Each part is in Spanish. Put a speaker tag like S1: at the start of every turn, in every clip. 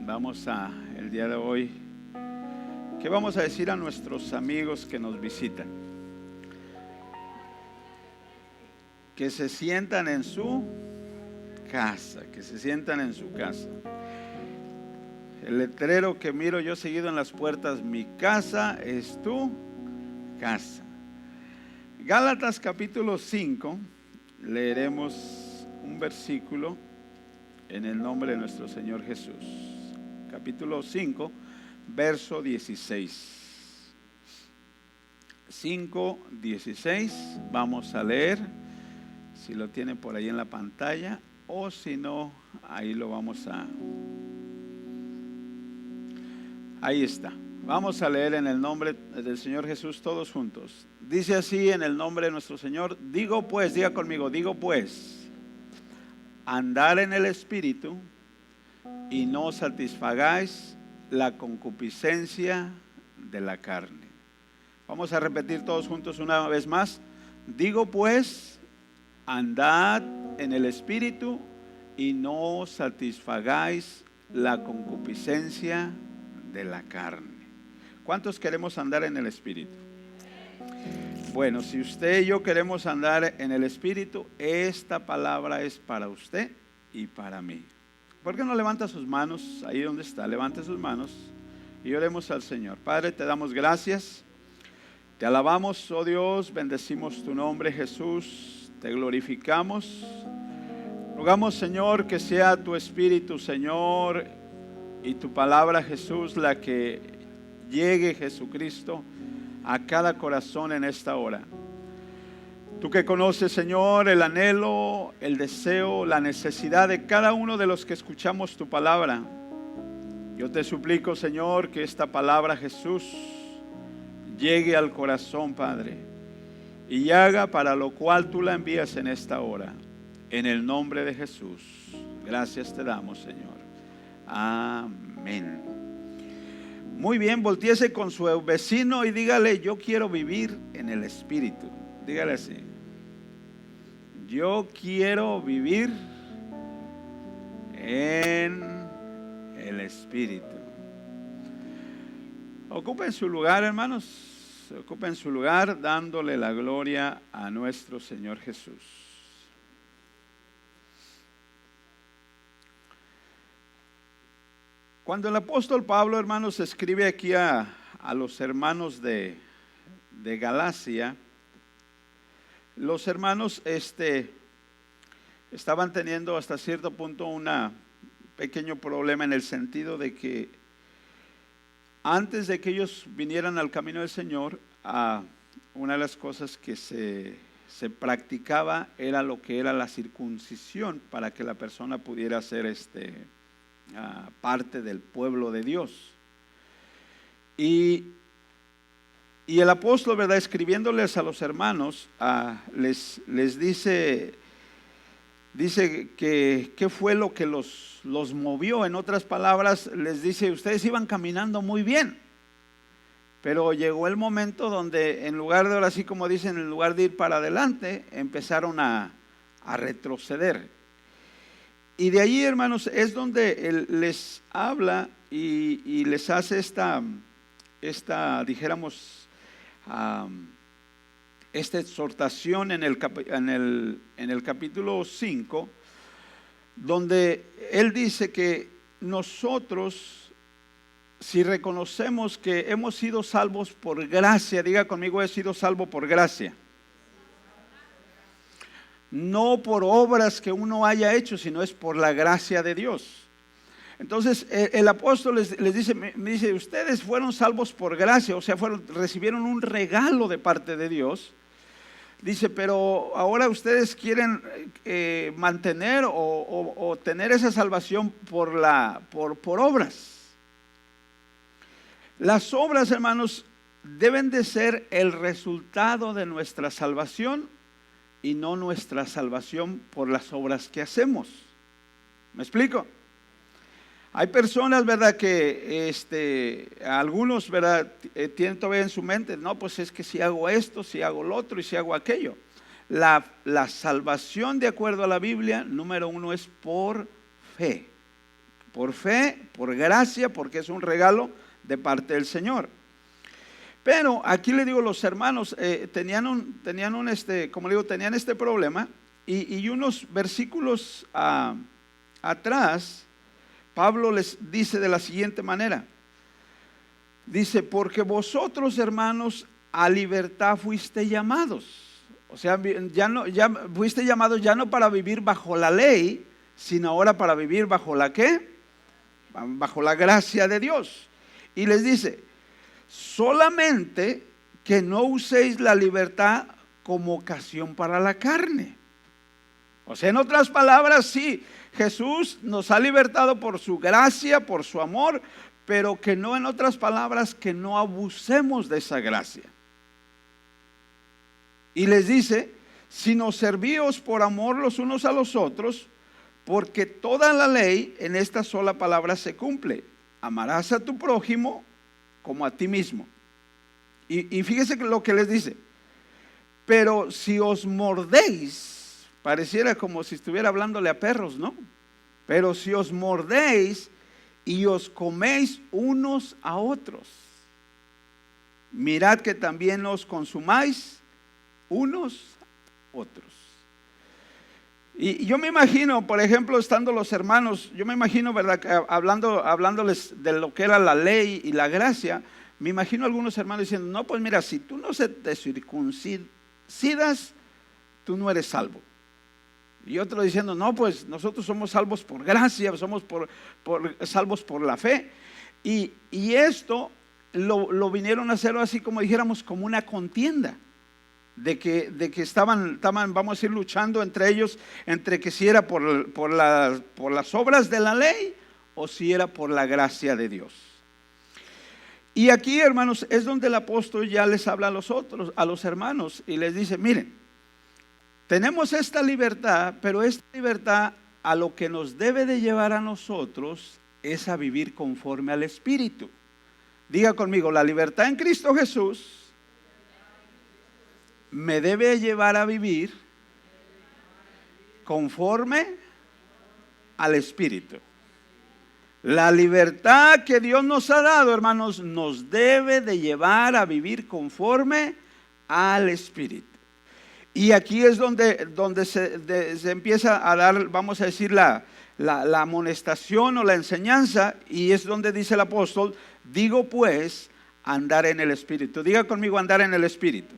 S1: Vamos a, el día de hoy, ¿qué vamos a decir a nuestros amigos que nos visitan? Que se sientan en su casa, que se sientan en su casa. El letrero que miro yo seguido en las puertas: mi casa es tu casa. Gálatas capítulo 5, leeremos un versículo en el nombre de nuestro Señor Jesús. Capítulo 5, verso 16. 5:16, vamos a leer. Si lo tiene por ahí en la pantalla, o si no, ahí lo vamos a... Ahí está. Vamos a leer en el nombre del Señor Jesús todos juntos. Dice así en el nombre de nuestro Señor: digo pues, diga conmigo, digo pues, andar en el Espíritu y no satisfagáis la concupiscencia de la carne. Vamos a repetir todos juntos una vez más. Digo pues, andad en el Espíritu y no satisfagáis la concupiscencia de la carne. ¿Cuántos queremos andar en el Espíritu? Bueno, si usted y yo queremos andar en el Espíritu, esta palabra es para usted y para mí. ¿Por qué no levanta sus manos ahí donde está? Levante sus manos y oremos al Señor. Padre, te damos gracias, te alabamos, oh Dios, bendecimos tu nombre, Jesús, te glorificamos. Rogamos, Señor, que sea tu Espíritu, Señor, y tu palabra, Jesús, la que llegue, Jesucristo, a cada corazón en esta hora. Tú que conoces, Señor, el anhelo, el deseo, la necesidad de cada uno de los que escuchamos tu palabra. Yo te suplico, Señor, que esta palabra, Jesús, llegue al corazón, Padre, y haga para lo cual tú la envías en esta hora. En el nombre de Jesús, gracias te damos, Señor. Amén. Muy bien, voltéese con su vecino y dígale: yo quiero vivir en el Espíritu. Dígale así: yo quiero vivir en el Espíritu. Ocupen su lugar, hermanos. Ocupen su lugar dándole la gloria a nuestro Señor Jesús. Cuando el apóstol Pablo, hermanos, escribe aquí a los hermanos de Galacia, los hermanos estaban teniendo hasta cierto punto un pequeño problema, en el sentido de que antes de que ellos vinieran al camino del Señor, una de las cosas que se practicaba era lo que era la circuncisión, para que la persona pudiera ser parte del pueblo de Dios. Y el apóstol, ¿verdad?, escribiéndoles a los hermanos, les dice que qué fue lo que los movió. En otras palabras, les dice: ustedes iban caminando muy bien, pero llegó el momento donde, en lugar de, ahora sí como dicen, en lugar de ir para adelante, empezaron a retroceder. Y de allí, hermanos, es donde él les habla y les hace esta dijéramos, esta exhortación en el capítulo 5, donde él dice que nosotros, si reconocemos que hemos sido salvos por gracia, diga conmigo: he sido salvo por gracia. No por obras que uno haya hecho, sino es por la gracia de Dios. Entonces el apóstol les dice, me dice: ustedes fueron salvos por gracia, o sea, recibieron un regalo de parte de Dios. Dice: pero ahora ustedes quieren mantener o tener esa salvación por obras. Las obras, hermanos, deben de ser el resultado de nuestra salvación, y no nuestra salvación por las obras que hacemos. ¿Me explico? Hay personas, ¿verdad?, que algunos, ¿verdad?, tienen todavía en su mente: no, pues es que si hago esto, si hago lo otro y si hago aquello. La salvación, de acuerdo a la Biblia, número uno, es por fe. por fe, por gracia, porque es un regalo de parte del Señor. Pero aquí le digo, los hermanos tenían este problema, y unos versículos atrás, Pablo les dice de la siguiente manera. Dice, porque vosotros, hermanos, a libertad fuiste llamados. O sea, ya fuiste llamados ya no para vivir bajo la ley, sino ahora para vivir bajo la ¿qué? Bajo la gracia de Dios. Y les dice, solamente que no uséis la libertad como ocasión para la carne. O sea, en otras palabras, sí, Jesús nos ha libertado por su gracia, por su amor, pero que no, en otras palabras, que no abusemos de esa gracia. Y les dice, sino servíos por amor los unos a los otros, porque toda la ley en esta sola palabra se cumple: amarás a tu prójimo como a ti mismo. Y fíjese lo que les dice, pero si os mordéis, pareciera como si estuviera hablándole a perros, ¿no? Pero si os mordéis y os coméis unos a otros, mirad que también os consumáis unos a otros. Y yo me imagino, por ejemplo, estando los hermanos, yo me imagino, ¿verdad?, hablándoles de lo que era la ley y la gracia. Me imagino algunos hermanos diciendo, no, pues mira, si tú no te circuncidas, tú no eres salvo. Y otro diciendo, no, pues nosotros somos salvos por gracia, somos salvos por la fe. Y esto lo vinieron a hacer así, como dijéramos, como una contienda. De que estaban, vamos a decir, luchando entre ellos, entre que si era por las obras de la ley o si era por la gracia de Dios. Y aquí, hermanos, es donde el apóstol ya les habla a los hermanos, y les dice, miren, tenemos esta libertad, pero esta libertad a lo que nos debe de llevar a nosotros es a vivir conforme al Espíritu. Diga conmigo, la libertad en Cristo Jesús me debe llevar a vivir conforme al Espíritu. La libertad que Dios nos ha dado, hermanos, nos debe de llevar a vivir conforme al Espíritu. Y aquí es donde se empieza a dar, vamos a decir, la amonestación o la enseñanza, y es donde dice el apóstol, digo pues, andar en el Espíritu. Diga conmigo, andar en el Espíritu.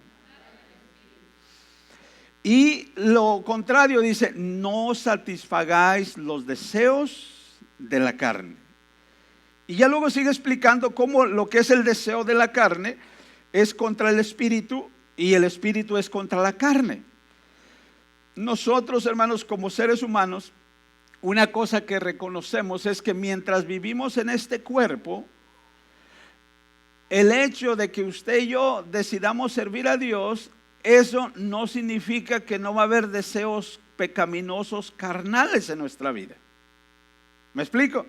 S1: Y lo contrario dice, no satisfagáis los deseos de la carne. Y ya luego sigue explicando cómo lo que es el deseo de la carne es contra el Espíritu y el Espíritu es contra la carne. Nosotros, hermanos, como seres humanos, una cosa que reconocemos es que mientras vivimos en este cuerpo, el hecho de que usted y yo decidamos servir a Dios, eso no significa que no va a haber deseos pecaminosos carnales en nuestra vida. ¿Me explico?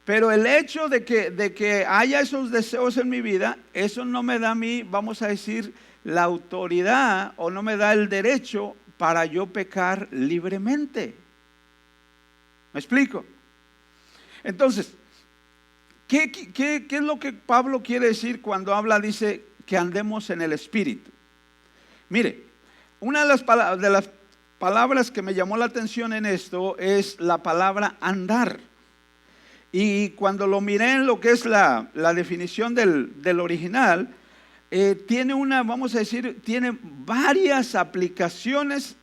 S1: Pero el hecho de que haya esos deseos en mi vida, eso no me da a mí, vamos a decir, la autoridad o no me da el derecho para yo pecar libremente. ¿Me explico? Entonces, ¿qué es lo que Pablo quiere decir cuando dice que andemos en el Espíritu? Mire, una de las palabras que me llamó la atención en esto es la palabra andar. Y cuando lo miré en lo que es la definición del original, tiene vamos a decir, tiene varias aplicaciones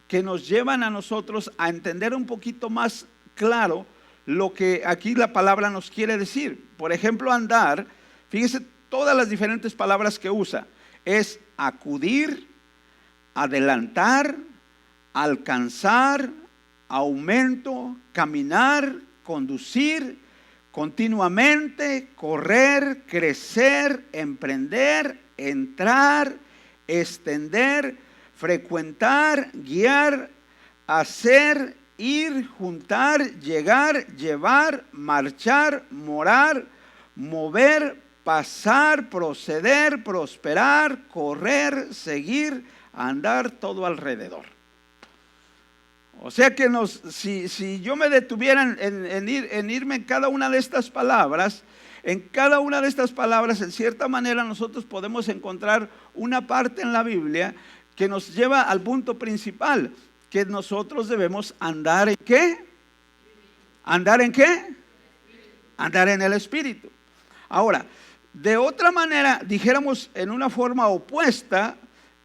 S1: que nos llevan a nosotros a entender un poquito más claro lo que aquí la palabra nos quiere decir. Por ejemplo, andar, fíjese todas las diferentes palabras que usa. Es acudir, adelantar, alcanzar, aumento, caminar, conducir, continuamente, correr, crecer, emprender, entrar, extender, frecuentar, guiar, hacer, ir, juntar, llegar, llevar, marchar, morar, mover, pasar, proceder, prosperar, correr, seguir, andar todo alrededor. O sea que si yo me detuviera en irme en cada una de estas palabras, en cada una de estas palabras, en cierta manera nosotros podemos encontrar una parte en la Biblia que nos lleva al punto principal, que nosotros debemos andar ¿en qué? ¿Andar en qué? Andar en el Espíritu. Ahora, de otra manera, dijéramos en una forma opuesta,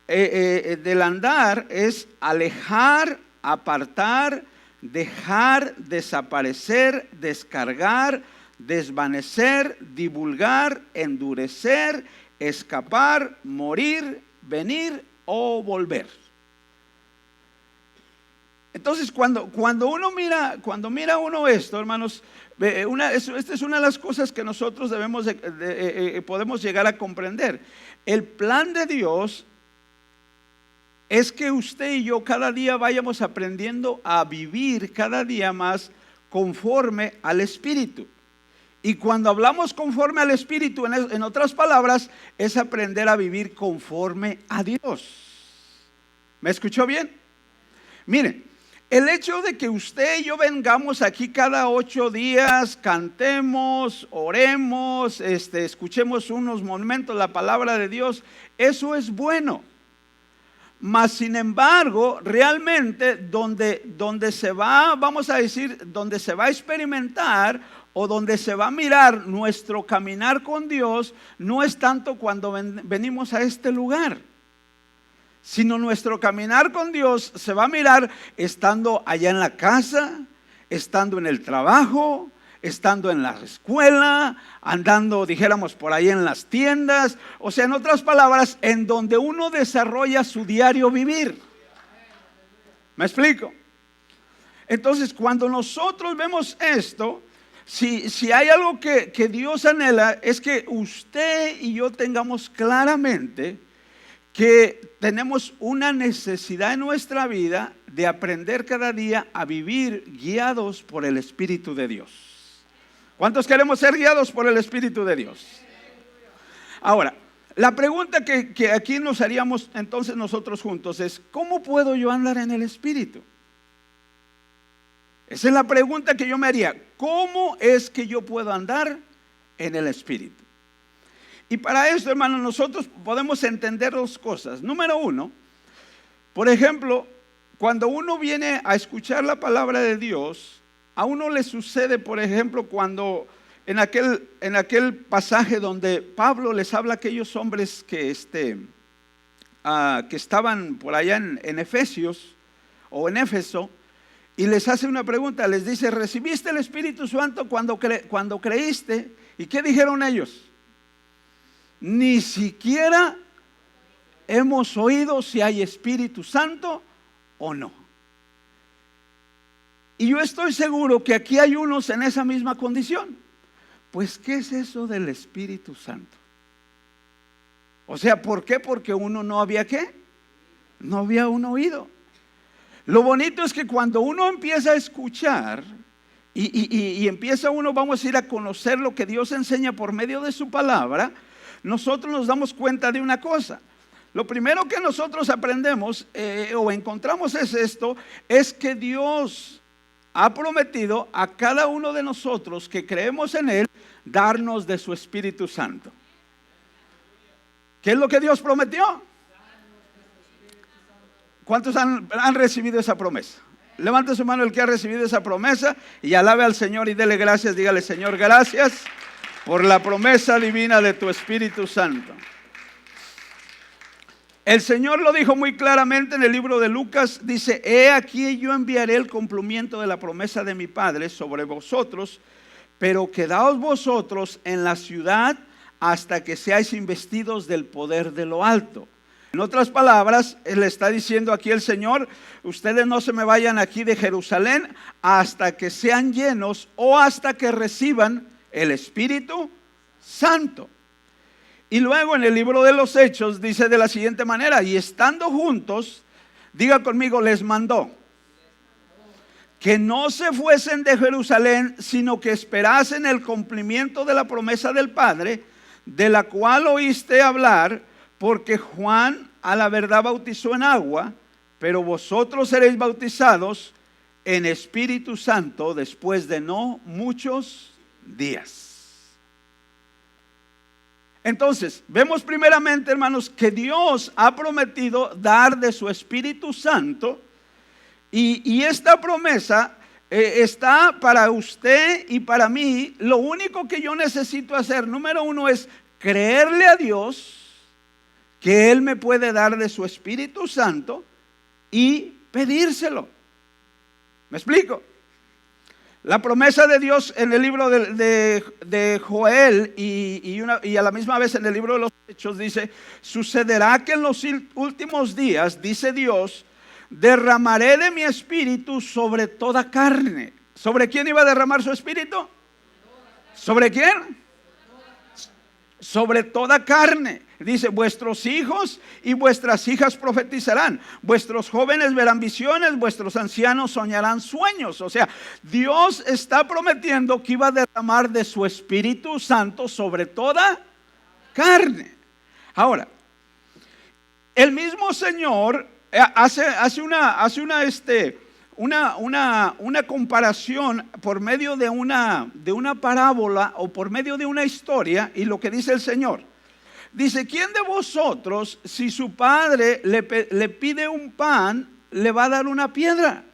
S1: del andar es alejar, apartar, dejar, desaparecer, descargar, desvanecer, divulgar, endurecer, escapar, morir, venir o volver. Entonces, cuando uno mira uno esto, hermanos, esta es una de las cosas que nosotros podemos llegar a comprender. El plan de Dios es que usted y yo cada día vayamos aprendiendo a vivir cada día más conforme al Espíritu. Y cuando hablamos conforme al Espíritu, en otras palabras, es aprender a vivir conforme a Dios. ¿Me escuchó bien? Miren, el hecho de que usted y yo vengamos aquí cada 8 días, cantemos, oremos, escuchemos unos momentos la palabra de Dios, eso es bueno. Mas sin embargo, realmente donde se va, vamos a decir, donde se va a experimentar o donde se va a mirar nuestro caminar con Dios, no es tanto cuando venimos a este lugar, sino nuestro caminar con Dios se va a mirar estando allá en la casa, estando en el trabajo, estando en la escuela, andando, dijéramos, por ahí en las tiendas, o sea, en otras palabras, en donde uno desarrolla su diario vivir. ¿Me explico? Entonces, cuando nosotros vemos esto, si hay algo que Dios anhela, es que usted y yo tengamos claramente que tenemos una necesidad en nuestra vida de aprender cada día a vivir guiados por el Espíritu de Dios. ¿Cuántos queremos ser guiados por el Espíritu de Dios? Ahora, la pregunta que aquí nos haríamos entonces nosotros juntos es: ¿cómo puedo yo andar en el Espíritu? Esa es la pregunta que yo me haría. ¿Cómo es que yo puedo andar en el Espíritu? Y para esto, hermanos, nosotros podemos entender 2 cosas. Número 1, por ejemplo, cuando uno viene a escuchar la palabra de Dios, a uno le sucede, por ejemplo, cuando en aquel pasaje donde Pablo les habla a aquellos hombres que estaban por allá en Efesios o en Éfeso, y les hace una pregunta, les dice: ¿recibiste el Espíritu Santo cuando creíste? ¿Y qué dijeron ellos? Ni siquiera hemos oído si hay Espíritu Santo o no. Y yo estoy seguro que aquí hay unos en esa misma condición. Pues, ¿qué es eso del Espíritu Santo? O sea, ¿por qué? Porque uno no había ¿qué? No había uno oído. Lo bonito es que cuando uno empieza a escuchar y empieza uno, vamos a ir a conocer lo que Dios enseña por medio de su palabra, nosotros nos damos cuenta de una cosa. Lo primero que nosotros aprendemos o encontramos es esto: es que Dios ha prometido a cada uno de nosotros que creemos en Él darnos de su Espíritu Santo. ¿Qué es lo que Dios prometió? ¿Cuántos han recibido esa promesa? Levante su mano el que ha recibido esa promesa y alabe al Señor y dele gracias. Dígale: Señor, gracias por la promesa divina de tu Espíritu Santo. El Señor lo dijo muy claramente en el libro de Lucas. Dice: he aquí yo enviaré el cumplimiento de la promesa de mi Padre sobre vosotros, pero quedaos vosotros en la ciudad hasta que seáis investidos del poder de lo alto. En otras palabras, le está diciendo aquí el Señor: ustedes no se me vayan aquí de Jerusalén hasta que sean llenos o hasta que reciban el Espíritu Santo. Y luego en el libro de los Hechos dice de la siguiente manera: y estando juntos, diga conmigo, les mandó que no se fuesen de Jerusalén, sino que esperasen el cumplimiento de la promesa del Padre, de la cual oíste hablar, porque Juan a la verdad bautizó en agua, pero vosotros seréis bautizados en Espíritu Santo después de no muchos días. Entonces, vemos primeramente, hermanos, que Dios ha prometido dar de su Espíritu Santo, y esta promesa está para usted y para mí. Lo único que yo necesito hacer, número uno, es creerle a Dios que Él me puede dar de su Espíritu Santo y pedírselo. ¿Me explico? La promesa de Dios en el libro de Joel y a la misma vez en el libro de los Hechos dice: sucederá que en los últimos días, dice Dios, derramaré de mi espíritu sobre toda carne. ¿Sobre quién iba a derramar su espíritu? ¿Sobre quién? Sobre toda carne. Dice: vuestros hijos y vuestras hijas profetizarán, vuestros jóvenes verán visiones, vuestros ancianos soñarán sueños. O sea, Dios está prometiendo que iba a derramar de su Espíritu Santo sobre toda carne. Ahora, el mismo Señor hace una comparación por medio de una parábola o por medio de una historia. Y lo que dice el Señor, dice: ¿quién de vosotros, si su padre le pide un pan, le va a dar una piedra?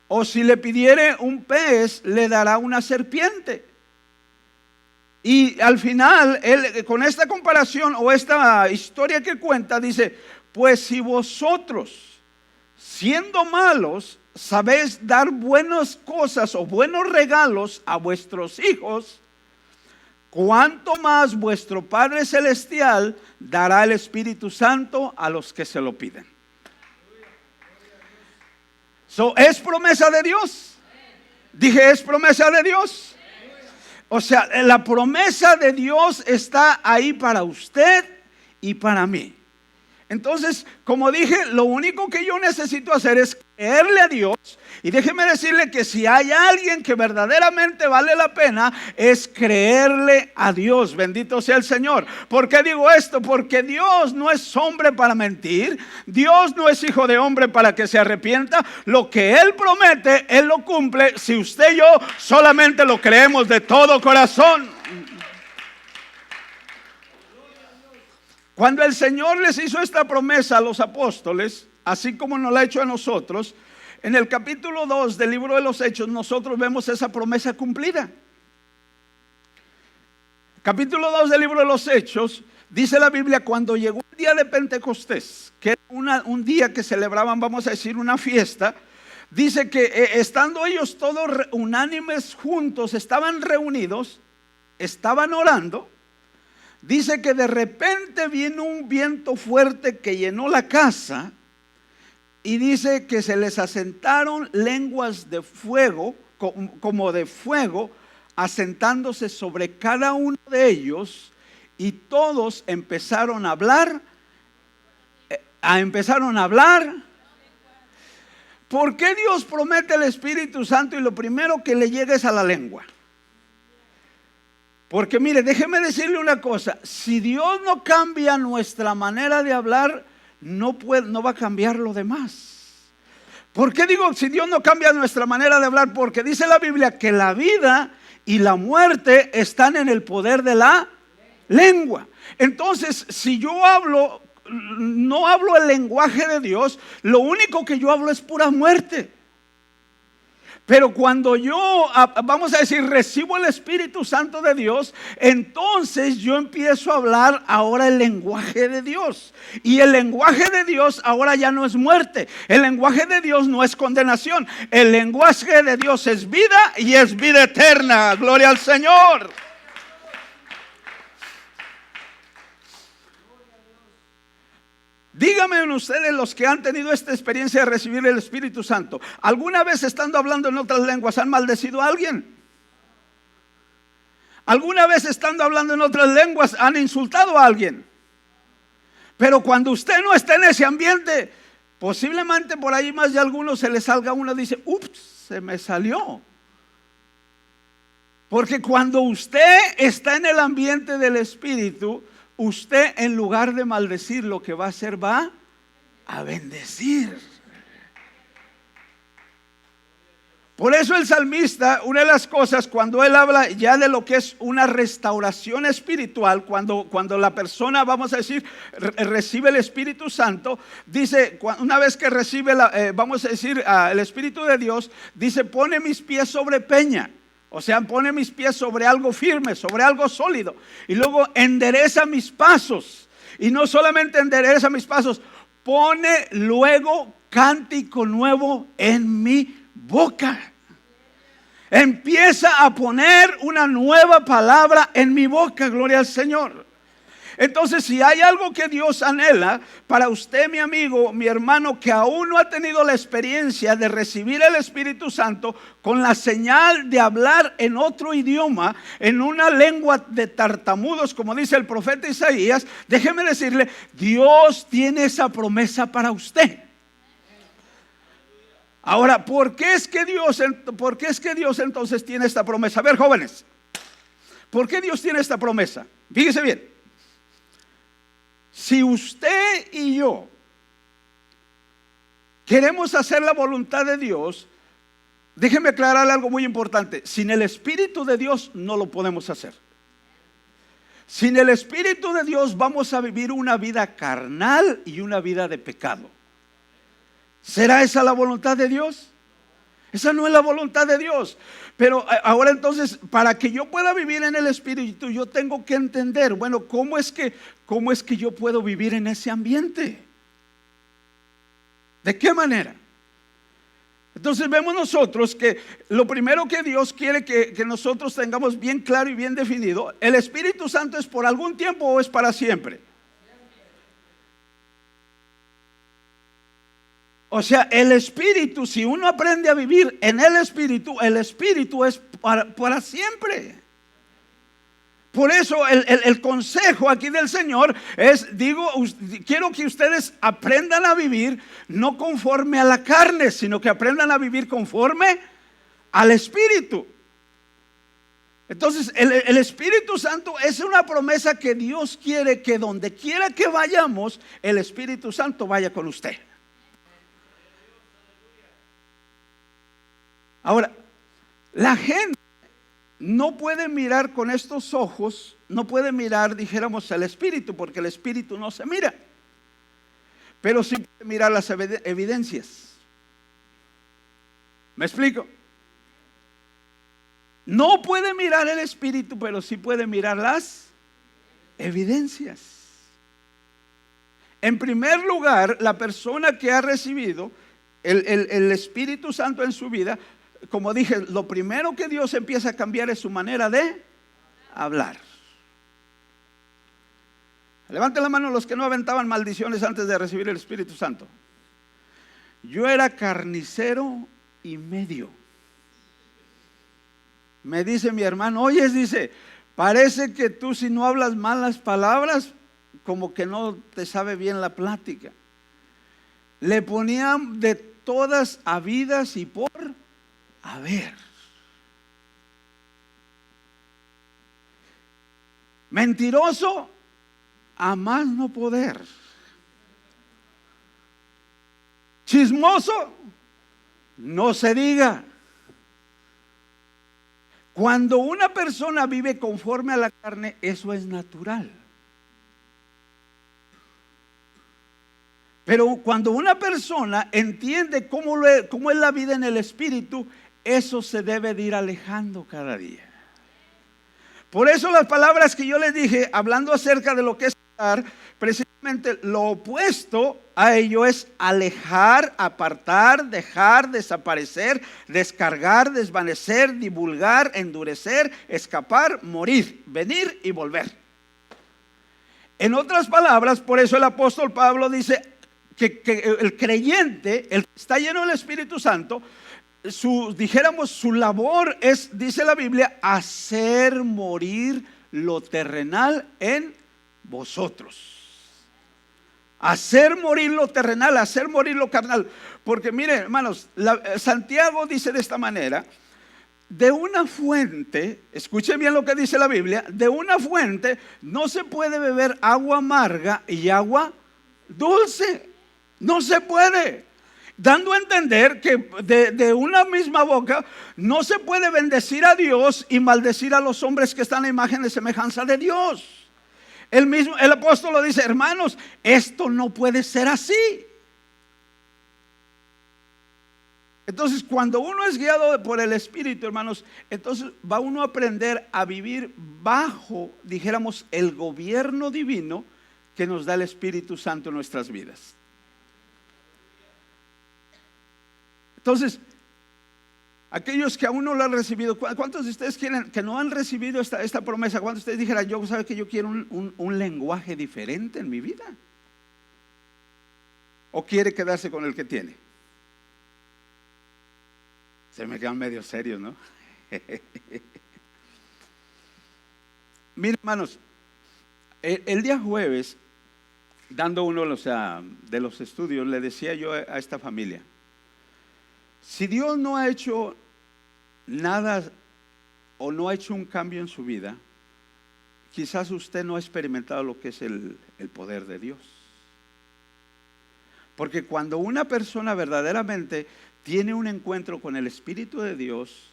S1: O si le pidiere un pez, le dará una serpiente. Y al final, él, con esta comparación o esta historia que cuenta, dice: pues si vosotros, siendo malos, sabéis dar buenas cosas o buenos regalos a vuestros hijos, cuánto más vuestro Padre Celestial dará el Espíritu Santo a los que se lo piden. ¿Es promesa de Dios? Dije, ¿es promesa de Dios? O sea, la promesa de Dios está ahí para usted y para mí. Entonces, como dije, lo único que yo necesito hacer es creerle a Dios. Y déjeme decirle que si hay alguien que verdaderamente vale la pena, es creerle a Dios. Bendito sea el Señor. ¿Por qué digo esto? Porque Dios no es hombre para mentir. Dios no es hijo de hombre para que se arrepienta. Lo que Él promete, Él lo cumple. Si usted y yo solamente lo creemos de todo corazón. Cuando el Señor les hizo esta promesa a los apóstoles, así como nos la ha hecho a nosotros, en el capítulo 2 del libro de los Hechos, nosotros vemos esa promesa cumplida. Capítulo 2 del libro de los Hechos, dice la Biblia: cuando llegó el día de Pentecostés, que era un día que celebraban, vamos a decir, una fiesta, dice que estando ellos todos unánimes juntos, estaban reunidos, estaban orando. Dice que de repente vino un viento fuerte que llenó la casa, y dice que se les asentaron lenguas de fuego, como de fuego, asentándose sobre cada uno de ellos, y todos empezaron a hablar. ¿Por qué Dios promete el Espíritu Santo y lo primero que le llega es a la lengua? Porque mire, déjeme decirle una cosa: si Dios no cambia nuestra manera de hablar, no va a cambiar lo demás. ¿Por qué digo si Dios no cambia nuestra manera de hablar? Porque dice la Biblia que la vida y la muerte están en el poder de la lengua. Entonces, si yo no hablo el lenguaje de Dios, lo único que yo hablo es pura muerte. Pero cuando yo, vamos a decir, recibo el Espíritu Santo de Dios, entonces yo empiezo a hablar ahora el lenguaje de Dios. Y el lenguaje de Dios ahora ya no es muerte. El lenguaje de Dios no es condenación. El lenguaje de Dios es vida y es vida eterna. Gloria al Señor. Díganme ustedes, los que han tenido esta experiencia de recibir el Espíritu Santo, ¿alguna vez estando hablando en otras lenguas han maldecido a alguien? ¿Alguna vez estando hablando en otras lenguas han insultado a alguien? Pero cuando usted no está en ese ambiente, posiblemente por ahí más de algunos se le salga uno y dice: ups, se me salió. Porque cuando usted está en el ambiente del Espíritu, usted, en lugar de maldecir, lo que va a hacer, va a bendecir. Por eso el salmista, una de las cosas, cuando él habla ya de lo que es una restauración espiritual, cuando la persona, vamos a decir, recibe el Espíritu Santo, dice, una vez que recibe, vamos a decir, el Espíritu de Dios, dice, pone mis pies sobre peña. O sea, pone mis pies sobre algo firme, sobre algo sólido. Y luego endereza mis pasos. Y no solamente endereza mis pasos, pone luego cántico nuevo en mi boca. Empieza a poner una nueva palabra en mi boca, gloria al Señor. Entonces, si hay algo que Dios anhela para usted, mi amigo, mi hermano, que aún no ha tenido la experiencia de recibir el Espíritu Santo con la señal de hablar en otro idioma, en una lengua de tartamudos, como dice el profeta Isaías, déjeme decirle, Dios tiene esa promesa para usted. Ahora, ¿por qué es que Dios entonces tiene esta promesa? A ver, jóvenes, ¿por qué Dios tiene esta promesa? Fíjese bien. Si usted y yo queremos hacer la voluntad de Dios, déjeme aclararle algo muy importante. Sin el Espíritu de Dios no lo podemos hacer. Sin el Espíritu de Dios vamos a vivir una vida carnal y una vida de pecado. ¿Será esa la voluntad de Dios? Esa no es la voluntad de Dios. Pero ahora entonces, para que yo pueda vivir en el Espíritu, yo tengo que entender, bueno, ¿cómo es que yo puedo vivir en ese ambiente? ¿De qué manera? Entonces vemos nosotros que lo primero que Dios quiere que nosotros tengamos bien claro y bien definido, ¿el Espíritu Santo es por algún tiempo o es para siempre? O sea, el Espíritu, si uno aprende a vivir en el Espíritu es para siempre. Por eso el consejo aquí del Señor es, quiero que ustedes aprendan a vivir no conforme a la carne, sino que aprendan a vivir conforme al Espíritu. Entonces, el Espíritu Santo es una promesa que Dios quiere que donde quiera que vayamos, el Espíritu Santo vaya con usted. Ahora, la gente no puede mirar con estos ojos, no puede mirar, dijéramos, al Espíritu, porque el Espíritu no se mira, pero sí puede mirar las evidencias. ¿Me explico? No puede mirar el Espíritu, pero sí puede mirar las evidencias. En primer lugar, la persona que ha recibido el Espíritu Santo en su vida, como dije, lo primero que Dios empieza a cambiar es su manera de hablar. Levanten la mano los que no aventaban maldiciones antes de recibir el Espíritu Santo. Yo era carnicero y medio. Me dice mi hermano, oye, dice, parece que tú si no hablas malas palabras, como que no te sabe bien la plática. Le ponían de todas habidas y por haber. Mentiroso a más no poder. Chismoso, no se diga. Cuando una persona vive conforme a la carne, eso es natural. Pero cuando una persona entiende cómo es la vida en el Espíritu, eso se debe de ir alejando cada día. Por eso las palabras que yo les dije, hablando acerca de lo que es hablar, precisamente lo opuesto a ello es alejar, apartar, dejar, desaparecer, descargar, desvanecer, divulgar, endurecer, escapar, morir, venir y volver. En otras palabras, por eso el apóstol Pablo dice que el creyente, el que está lleno del Espíritu Santo, su labor es, dice la Biblia, hacer morir lo terrenal en vosotros. Hacer morir lo terrenal, hacer morir lo carnal. Porque miren, hermanos, Santiago dice de esta manera: de una fuente, escuchen bien lo que dice la Biblia, de una fuente no se puede beber agua amarga y agua dulce. No se puede. dando a entender que de una misma boca no se puede bendecir a Dios y maldecir a los hombres que están a imagen y semejanza de Dios. El apóstol lo dice: hermanos, esto no puede ser así. Entonces, cuando uno es guiado por el Espíritu, hermanos, entonces va uno a aprender a vivir bajo, dijéramos, el gobierno divino que nos da el Espíritu Santo en nuestras vidas. Entonces, aquellos que aún no lo han recibido, ¿cuántos de ustedes quieren, que no han recibido esta promesa? ¿Cuántos de ustedes dijeran: yo sabe que yo quiero un lenguaje diferente en mi vida? ¿O quiere quedarse con el que tiene? Se me quedan medio serios, ¿no? Miren, hermanos, el día jueves, dando uno de los estudios, le decía yo a esta familia: si Dios no ha hecho nada o no ha hecho un cambio en su vida, quizás usted no ha experimentado lo que es el poder de Dios. Porque cuando una persona verdaderamente tiene un encuentro con el Espíritu de Dios,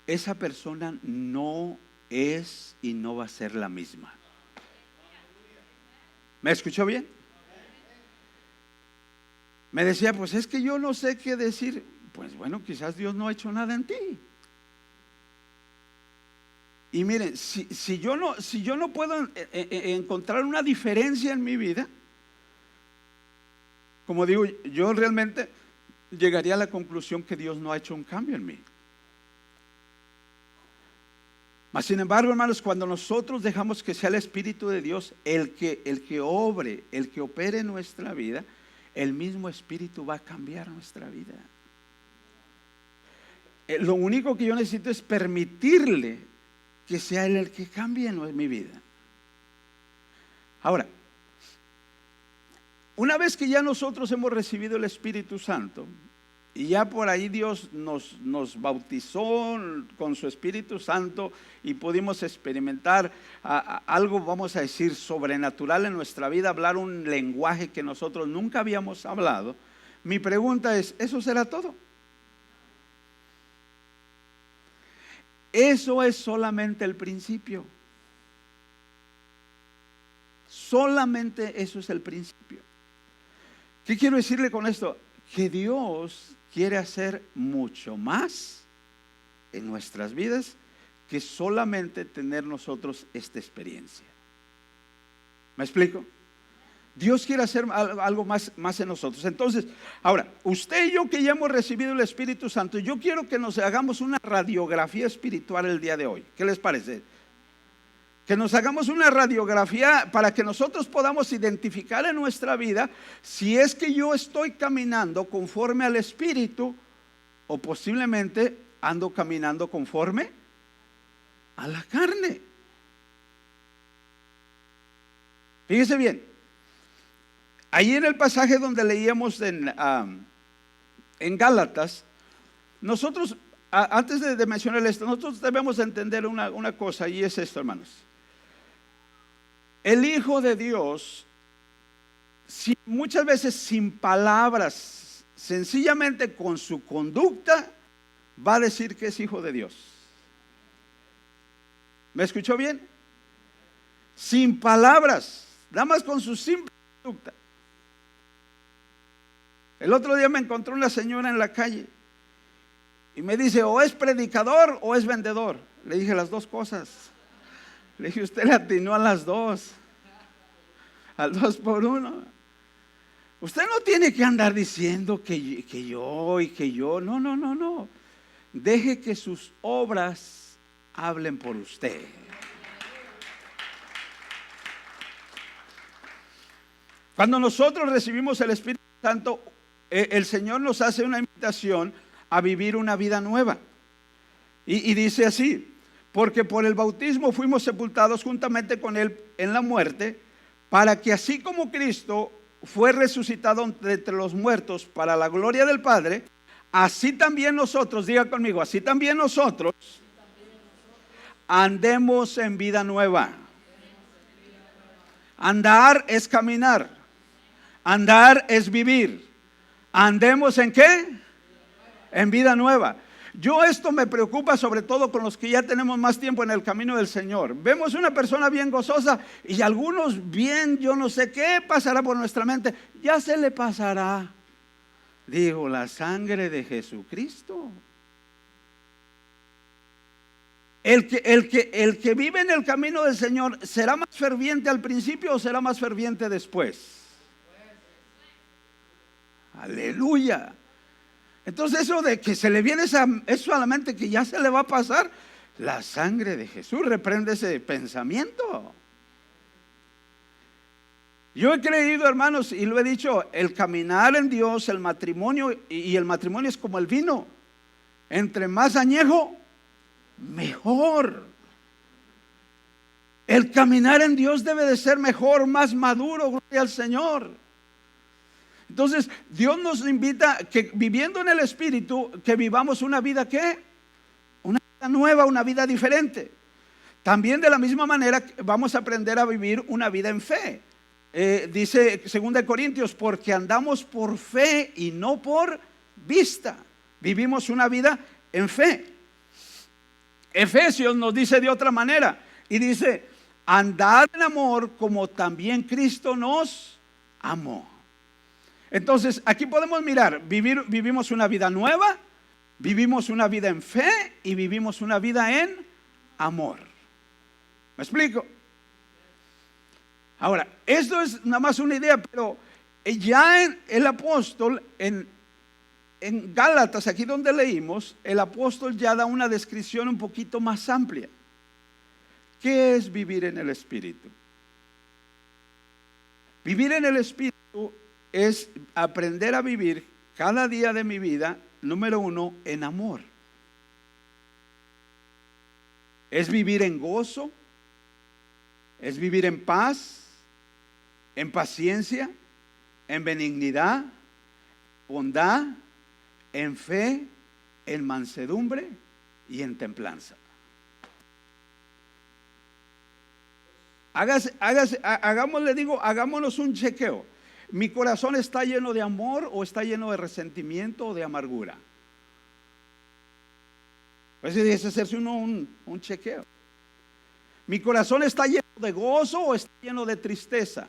S1: esa persona no es y no va a ser la misma. ¿Me escuchó bien? Me decía: pues es que yo no sé qué decir. Pues bueno, quizás Dios no ha hecho nada en ti. Y miren, si yo no puedo encontrar una diferencia en mi vida, como digo, yo realmente llegaría a la conclusión que Dios no ha hecho un cambio en mí. Mas sin embargo, hermanos, cuando nosotros dejamos que sea el Espíritu de Dios el que obre, el que opere en nuestra vida, el mismo Espíritu va a cambiar nuestra vida. Lo único que yo necesito es permitirle que sea Él el que cambie en mi vida. Ahora, una vez que ya nosotros hemos recibido el Espíritu Santo y ya por ahí Dios nos bautizó con su Espíritu Santo y pudimos experimentar algo, vamos a decir, sobrenatural en nuestra vida, hablar un lenguaje que nosotros nunca habíamos hablado, mi pregunta es: ¿eso será todo? Eso es solamente el principio. Solamente eso es el principio. ¿Qué quiero decirle con esto? Que Dios quiere hacer mucho más en nuestras vidas que solamente tener nosotros esta experiencia. ¿Me explico? Dios quiere hacer algo más en nosotros. Entonces, ahora, usted y yo que ya hemos recibido el Espíritu Santo, yo quiero que nos hagamos una radiografía espiritual el día de hoy. ¿Qué les parece? Que nos hagamos una radiografía para que nosotros podamos identificar en nuestra vida si es que yo estoy caminando conforme al Espíritu o posiblemente ando caminando conforme a la carne. Fíjese bien, ahí en el pasaje donde leíamos en Gálatas, nosotros, antes de mencionar esto, nosotros debemos entender una cosa, y es esto, hermanos. El Hijo de Dios, muchas veces sin palabras, sencillamente con su conducta, va a decir que es hijo de Dios. ¿Me escuchó bien? Sin palabras, nada más con su simple conducta. El otro día me encontré una señora en la calle y me dice: o es predicador o es vendedor. Le dije: las dos cosas. Le dije: usted le atinó a las dos, al 2 por 1. Usted no tiene que andar diciendo que yo. No. Deje que sus obras hablen por usted. Cuando nosotros recibimos el Espíritu Santo, el Señor nos hace una invitación a vivir una vida nueva. Y dice así: porque por el bautismo fuimos sepultados juntamente con Él en la muerte, para que así como Cristo fue resucitado entre los muertos para la gloria del Padre, así también nosotros, diga conmigo, así también nosotros andemos en vida nueva. Andar es caminar, andar es vivir, Andemos ¿en qué? En vida nueva. Yo esto me preocupa sobre todo con los que ya tenemos más tiempo en el camino del Señor. Vemos una persona bien gozosa y algunos bien, yo no sé qué pasará por nuestra mente. Ya se le pasará. Digo, la sangre de Jesucristo. El que vive en el camino del Señor, ¿será más ferviente al principio o será más ferviente después? Aleluya. Entonces eso de que se le viene eso a la mente, que ya se le va a pasar, la sangre de Jesús reprende ese pensamiento. Yo he creído, hermanos, y lo he dicho, el caminar en Dios, el matrimonio, y el matrimonio es como el vino, entre más añejo, mejor. El caminar en Dios debe de ser mejor, más maduro, gloria al Señor. Entonces Dios nos invita que viviendo en el Espíritu, que vivamos una vida ¿qué? Una vida nueva, una vida diferente. También de la misma manera vamos a aprender a vivir una vida en fe. Dice 2 Corintios, porque andamos por fe y no por vista. Vivimos una vida en fe. Efesios nos dice de otra manera y dice, andad en amor como también Cristo nos amó. Entonces aquí podemos mirar, vivimos una vida nueva, vivimos una vida en fe y vivimos una vida en amor. ¿Me explico? Ahora, esto es nada más una idea, pero ya el apóstol en Gálatas, aquí donde leímos, el apóstol ya da una descripción un poquito más amplia. ¿Qué es vivir en el Espíritu? Vivir en el Espíritu es aprender a vivir cada día de mi vida, número uno, en amor. Es vivir en gozo, es vivir en paz, en paciencia, en benignidad, bondad, en fe, en mansedumbre y en templanza. Hagámonos un chequeo. ¿Mi corazón está lleno de amor o está lleno de resentimiento o de amargura? Pues es hacerse uno un chequeo. ¿Mi corazón está lleno de gozo o está lleno de tristeza?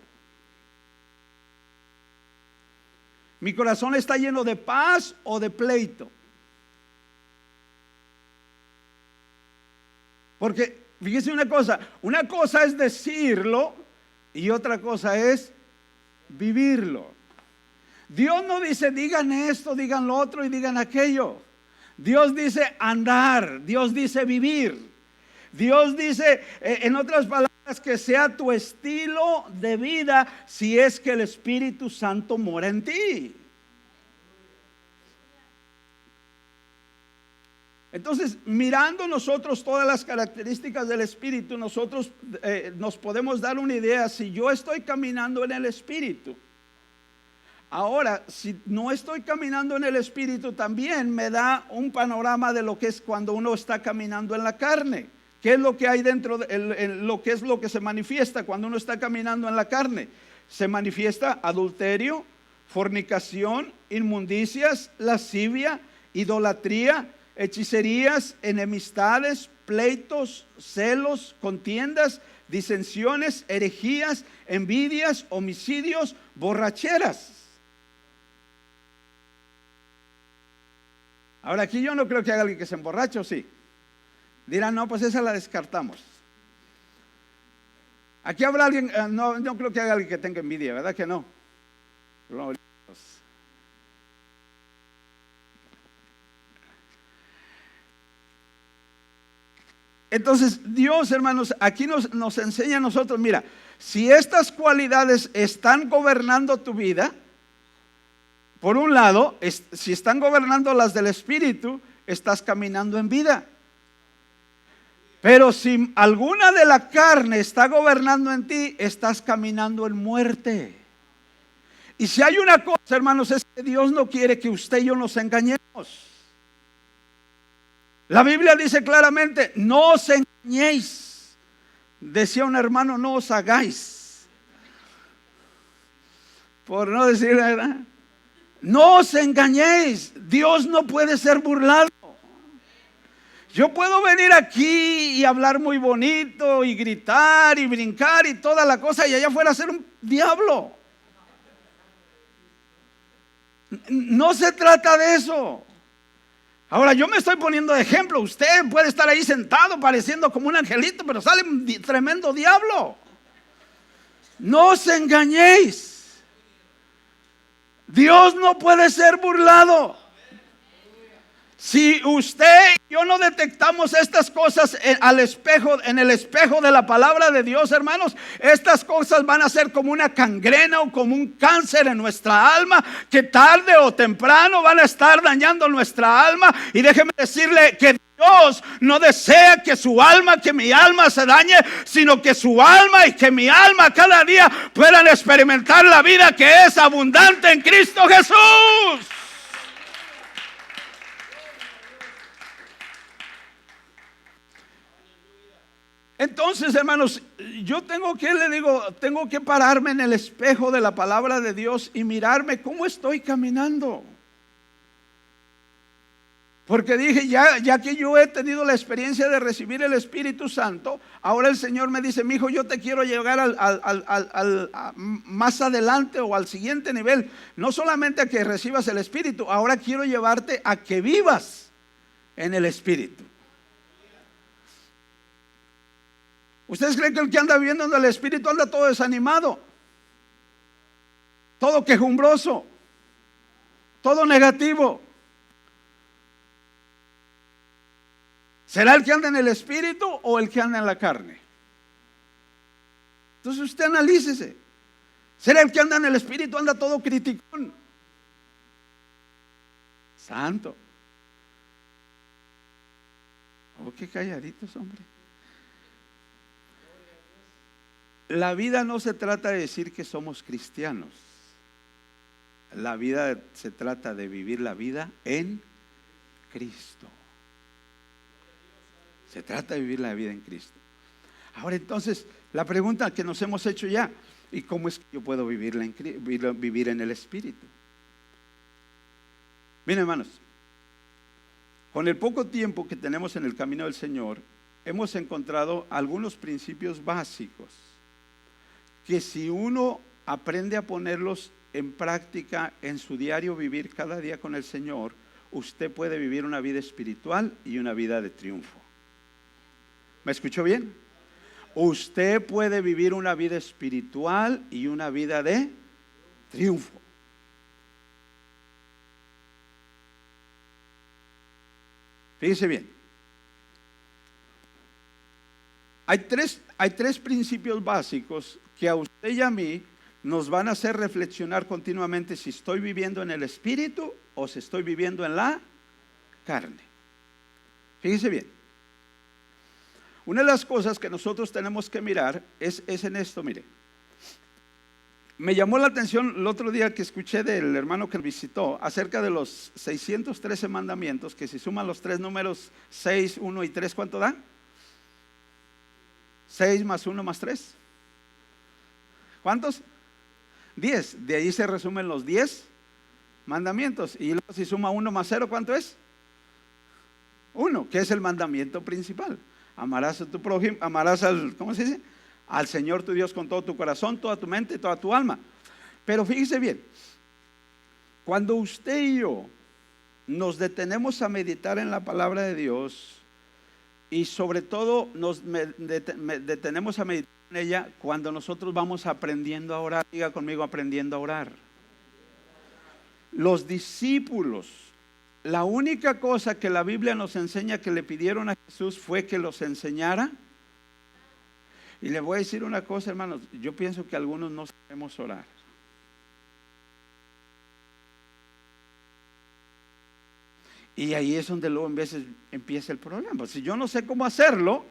S1: ¿Mi corazón está lleno de paz o de pleito? Porque fíjese una cosa es decirlo y otra cosa es vivirlo. Dios no dice digan esto, digan lo otro y digan aquello. Dios dice andar, Dios dice vivir. Dios dice, en otras palabras, que sea tu estilo de vida si es que el Espíritu Santo mora en ti. Entonces, mirando nosotros todas las características del Espíritu, nosotros nos podemos dar una idea si yo estoy caminando en el Espíritu. Ahora, si no estoy caminando en el Espíritu, también me da un panorama de lo que es cuando uno está caminando en la carne. ¿Qué es lo que hay dentro qué es lo que se manifiesta cuando uno está caminando en la carne? Se manifiesta adulterio, fornicación, inmundicias, lascivia, idolatría, hechicerías, enemistades, pleitos, celos, contiendas, disensiones, herejías, envidias, homicidios, borracheras. Ahora aquí yo no creo que haga alguien que se emborrache, ¿o sí? Dirán, no, pues esa la descartamos. Aquí habrá alguien, no creo que haga alguien que tenga envidia, ¿verdad que no? Gloria a Dios. Entonces Dios, hermanos, aquí nos enseña a nosotros, mira, si estas cualidades están gobernando tu vida, por un lado, si están gobernando las del Espíritu, estás caminando en vida. Pero si alguna de la carne está gobernando en ti, estás caminando en muerte. Y si hay una cosa, hermanos, es que Dios no quiere que usted y yo nos engañemos. La Biblia dice claramente, no os engañéis. Decía un hermano, no os hagáis. Por no decir, ¿verdad? No os engañéis, Dios no puede ser burlado. Yo puedo venir aquí y hablar muy bonito y gritar y brincar y toda la cosa y allá afuera ser un diablo. No se trata de eso. Ahora yo me estoy poniendo de ejemplo. Usted puede estar ahí sentado pareciendo como un angelito, pero sale un tremendo diablo. No os engañéis. Dios no puede ser burlado. Si usted y yo no detectamos estas cosas en el espejo de la palabra de Dios, hermanos, estas cosas van a ser como una gangrena o como un cáncer en nuestra alma, que tarde o temprano van a estar dañando nuestra alma. Y déjeme decirle que Dios no desea que su alma, que mi alma se dañe, sino que su alma y que mi alma cada día puedan experimentar la vida que es abundante en Cristo Jesús. Entonces, hermanos, yo tengo que pararme en el espejo de la palabra de Dios y mirarme cómo estoy caminando. Porque dije, ya que yo he tenido la experiencia de recibir el Espíritu Santo, ahora el Señor me dice: mi hijo, yo te quiero llegar más adelante o al siguiente nivel. No solamente a que recibas el Espíritu, ahora quiero llevarte a que vivas en el Espíritu. ¿Ustedes creen que el que anda viviendo en el Espíritu anda todo desanimado, todo quejumbroso, todo negativo? ¿Será el que anda en el Espíritu o el que anda en la carne? Entonces usted analícese. ¿Será el que anda en el Espíritu anda todo criticón? Santo. Oh, qué calladitos, hombre. La vida no se trata de decir que somos cristianos. La vida se trata de vivir la vida en Cristo. Se trata de vivir la vida en Cristo. Ahora entonces, la pregunta que nos hemos hecho ya: ¿y cómo es que yo puedo vivir en el Espíritu? Miren, hermanos, con el poco tiempo que tenemos en el camino del Señor, hemos encontrado algunos principios básicos que si uno aprende a ponerlos en práctica en su diario vivir cada día con el Señor, usted puede vivir una vida espiritual y una vida de triunfo. ¿Me escuchó bien? Usted puede vivir una vida espiritual y una vida de triunfo. Fíjese bien. Hay tres principios básicos que a usted y a mí nos van a hacer reflexionar continuamente si estoy viviendo en el Espíritu o si estoy viviendo en la carne. Fíjese bien. Una de las cosas que nosotros tenemos que mirar es en esto, mire. Me llamó la atención el otro día que escuché del hermano que visitó acerca de los 613 mandamientos, que si suman los tres números 6, 1 y 3, ¿cuánto da? 6 más 1 más 3. ¿Cuántos? 10. De ahí se resumen los 10 mandamientos. Y luego si suma 1 más 0, ¿cuánto es? 1, que es el mandamiento principal. Amarás a tu prójimo, amarás ¿cómo se dice? Al Señor tu Dios con todo tu corazón, toda tu mente y toda tu alma. Pero fíjese bien, cuando usted y yo nos detenemos a meditar en la palabra de Dios, y sobre todo nos detenemos a meditar en ella cuando nosotros vamos aprendiendo a orar. Diga conmigo: aprendiendo a orar. Los discípulos, la única cosa que la Biblia nos enseña que le pidieron a Jesús fue que los enseñara. Y le voy a decir una cosa, hermanos, yo pienso que algunos no sabemos orar. Y ahí es donde luego en veces empieza el problema. Si yo no sé cómo hacerlo,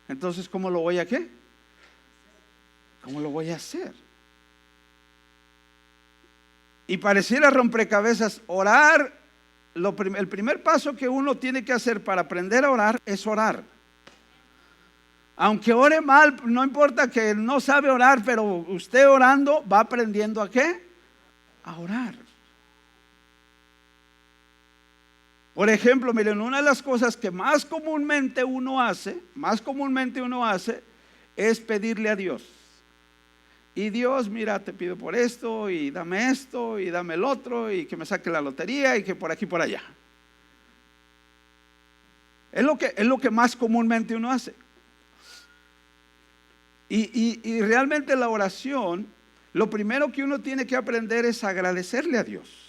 S1: entonces ¿cómo lo voy a qué? ¿Cómo lo voy a hacer? Y pareciera rompecabezas. Orar, el primer paso que uno tiene que hacer para aprender a orar es orar. Aunque ore mal, no importa que no sabe orar, pero usted orando va aprendiendo ¿a qué? A orar. Por ejemplo, miren, una de las cosas que más comúnmente uno hace es pedirle a Dios. Y Dios, mira, te pido por esto y dame el otro y que me saque la lotería y que por aquí por allá. Es lo que más comúnmente uno hace. Y realmente la oración, lo primero que uno tiene que aprender es agradecerle a Dios.